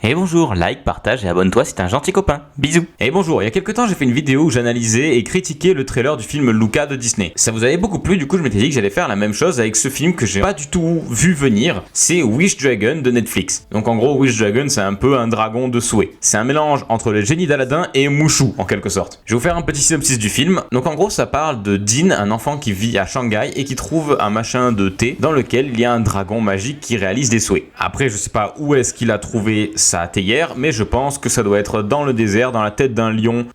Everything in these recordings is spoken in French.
Et bonjour, like, partage et abonne-toi si t'es un gentil copain. Bisous. Et bonjour, il y a quelques temps j'ai fait une vidéo où j'analysais et critiquais le trailer du film Luca de Disney. Ça vous avait beaucoup plu, du coup je m'étais dit que j'allais faire la même chose avec ce film que j'ai pas du tout vu venir. C'est Wish Dragon de Netflix. Donc en gros Wish Dragon c'est un peu un dragon de souhait. C'est un mélange entre le génie d'Aladin et Mushu en quelque sorte. Je vais vous faire un petit synopsis du film. Donc en gros ça parle de Dean, un enfant qui vit à Shanghai et qui trouve un machin de thé dans lequel il y a un dragon magique qui réalise des souhaits. Après je sais pas où est-ce qu'il a trouvé sa théière, mais je pense que ça doit être dans le désert, dans la tête d'un lion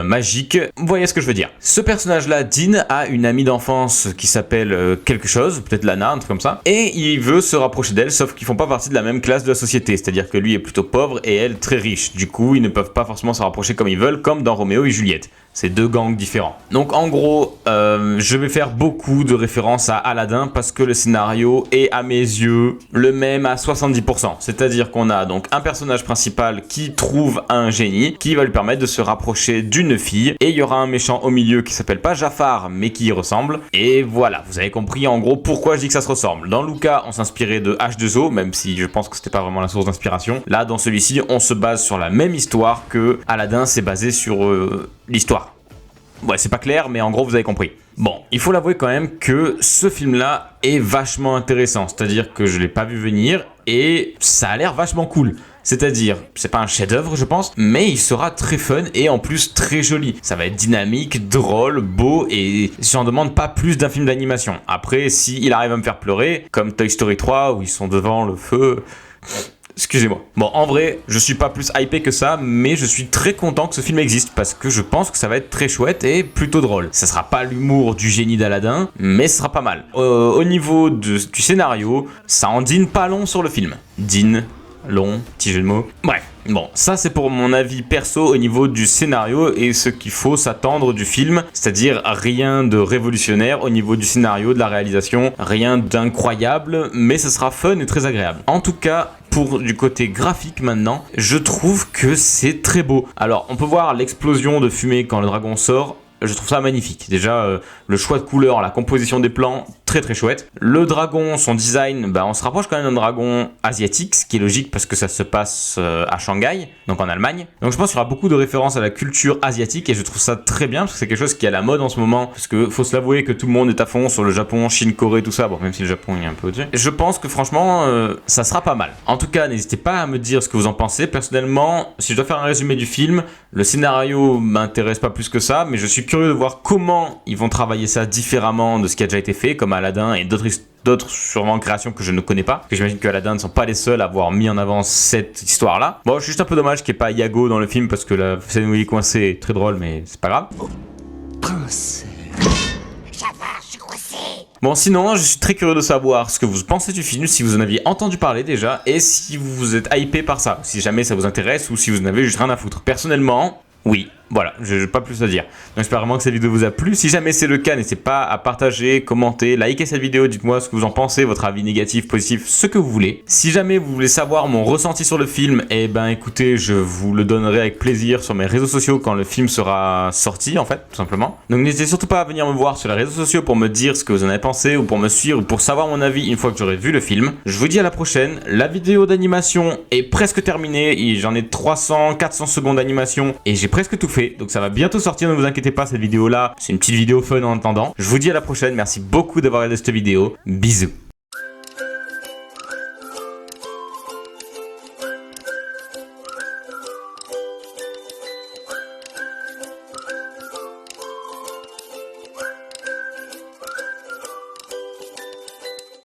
magique. Vous voyez ce que je veux dire. Ce personnage-là, Dean, a une amie d'enfance qui s'appelle quelque chose, peut-être Lana, un truc comme ça, et il veut se rapprocher d'elle, sauf qu'ils font pas partie de la même classe de la société, c'est-à-dire que lui est plutôt pauvre et elle très riche. Du coup, ils ne peuvent pas forcément se rapprocher comme ils veulent, comme dans Roméo et Juliette. C'est deux gangs différents. Donc en gros, je vais faire beaucoup de références à Aladdin parce que le scénario est à mes yeux le même à 70%. C'est-à-dire qu'on a donc un personnage principal qui trouve un génie qui va lui permettre de se rapprocher d'une fille et il y aura un méchant au milieu qui s'appelle pas Jafar mais qui y ressemble. Et voilà, vous avez compris en gros pourquoi je dis que ça se ressemble. Dans Luca, on s'inspirait de H2O, même si je pense que c'était pas vraiment la source d'inspiration. Là, dans celui-ci, on se base sur la même histoire que Aladdin s'est basé sur l'histoire. Ouais, c'est pas clair, mais en gros, vous avez compris. Bon, il faut l'avouer quand même que ce film-là est vachement intéressant. C'est-à-dire que je l'ai pas vu venir et ça a l'air vachement cool. C'est-à-dire, c'est pas un chef-d'œuvre, je pense, mais il sera très fun et en plus très joli. Ça va être dynamique, drôle, beau et j'en demande pas plus d'un film d'animation. Après, s'il arrive à me faire pleurer, comme Toy Story 3 où ils sont devant le feu... Excusez-moi. Bon, en vrai, je suis pas plus hypé que ça, mais je suis très content que ce film existe parce que je pense que ça va être très chouette et plutôt drôle. Ça sera pas l'humour du génie d'Aladin, mais ce sera pas mal. Au niveau du scénario, ça en dîne pas long sur le film. Dîne, long, petit jeu de mots. Bref. Bon, ça c'est pour mon avis perso au niveau du scénario et ce qu'il faut s'attendre du film, c'est-à-dire rien de révolutionnaire au niveau du scénario, de la réalisation, rien d'incroyable, mais ça sera fun et très agréable. En tout cas, pour du côté graphique maintenant, je trouve que c'est très beau. Alors, on peut voir l'explosion de fumée quand le dragon sort. Je trouve ça magnifique. Déjà, le choix de couleurs, la composition des plans, très très chouette. Le dragon, son design, on se rapproche quand même d'un dragon asiatique, ce qui est logique parce que ça se passe à Shanghai, donc en Allemagne. Donc je pense qu'il y aura beaucoup de références à la culture asiatique et je trouve ça très bien parce que c'est quelque chose qui est à la mode en ce moment. Parce que faut se l'avouer que tout le monde est à fond sur le Japon, Chine, Corée, tout ça. Bon, même si le Japon est un peu au-dessus. Je pense que franchement, ça sera pas mal. En tout cas, n'hésitez pas à me dire ce que vous en pensez. Personnellement, si je dois faire un résumé du film, le scénario m'intéresse pas plus que ça, mais je suis curieux de voir comment ils vont travailler ça différemment de ce qui a déjà été fait, comme Aladdin et d'autres sûrement créations que je ne connais pas. Parce que j'imagine que Aladdin ne sont pas les seuls à avoir mis en avant cette histoire-là. Bon, c'est juste un peu dommage qu'il n'y ait pas Iago dans le film parce que la scène où il est coincé est très drôle, mais c'est pas grave. Prince. Jafar, je suis coincé. Bon, sinon, je suis très curieux de savoir ce que vous pensez du film, si vous en aviez entendu parler déjà, et si vous êtes hypé par ça, si jamais ça vous intéresse ou si vous en avez juste rien à foutre. Personnellement, oui. Voilà, je n'ai pas plus à dire. Donc j'espère vraiment que cette vidéo vous a plu. Si jamais c'est le cas, n'hésitez pas à partager, commenter, liker cette vidéo. Dites-moi ce que vous en pensez, votre avis négatif, positif, ce que vous voulez. Si jamais vous voulez savoir mon ressenti sur le film, eh ben écoutez, je vous le donnerai avec plaisir sur mes réseaux sociaux quand le film sera sorti, en fait, tout simplement. Donc n'hésitez surtout pas à venir me voir sur les réseaux sociaux pour me dire ce que vous en avez pensé ou pour me suivre ou pour savoir mon avis une fois que j'aurai vu le film. Je vous dis à la prochaine. La vidéo d'animation est presque terminée. J'en ai 400 secondes d'animation et j'ai presque tout fait. Donc ça va bientôt sortir, ne vous inquiétez pas, cette vidéo là, c'est une petite vidéo fun en attendant. Je vous dis à la prochaine, merci beaucoup d'avoir regardé cette vidéo, bisous.